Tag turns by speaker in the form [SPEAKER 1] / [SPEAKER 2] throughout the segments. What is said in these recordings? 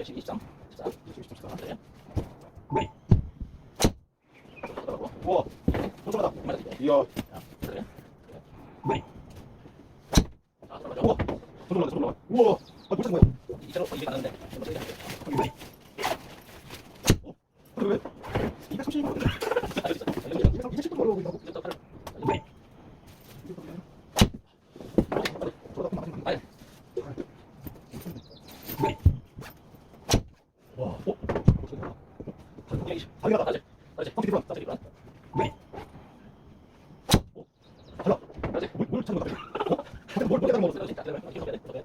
[SPEAKER 1] 12, 13, 14, 16, 17, 18, 네.
[SPEAKER 2] 우와, 쫀쫀하다. 이야.
[SPEAKER 1] 그래.
[SPEAKER 2] 우와, 쫀쫀하다. 우와, 아, 못 찾은 거야.
[SPEAKER 1] 이대로 이게 가는데.
[SPEAKER 2] 왜? 230만 원. 230만 원 올라오고 있다고. 와, 당연하다.
[SPEAKER 1] 맞지? 맞지?
[SPEAKER 2] 깜짝이야.
[SPEAKER 1] 깜짝이야.
[SPEAKER 2] 달라.
[SPEAKER 1] 맞지?
[SPEAKER 2] 뭘 찾는 거야? 뭘 깨달은 거야?
[SPEAKER 1] 그렇지. 자, 그러면 이거 빼야 돼. 이거 빼야 돼.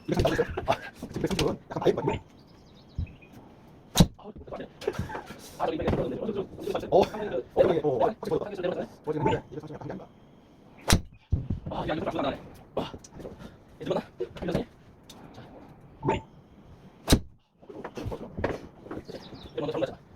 [SPEAKER 2] 이렇게 나오죠? 아, 지금 130원 약간 다이브 같네.
[SPEAKER 1] 아, 저기 이렇게 들었는데.
[SPEAKER 2] 확실히 보였다. 어제 근데 230원 약간 한게 아닌가?
[SPEAKER 1] 아, 야, 이거 좀 나네. 와, 이거 나. 밀렸네. 자, 이거 먼저 정리하자.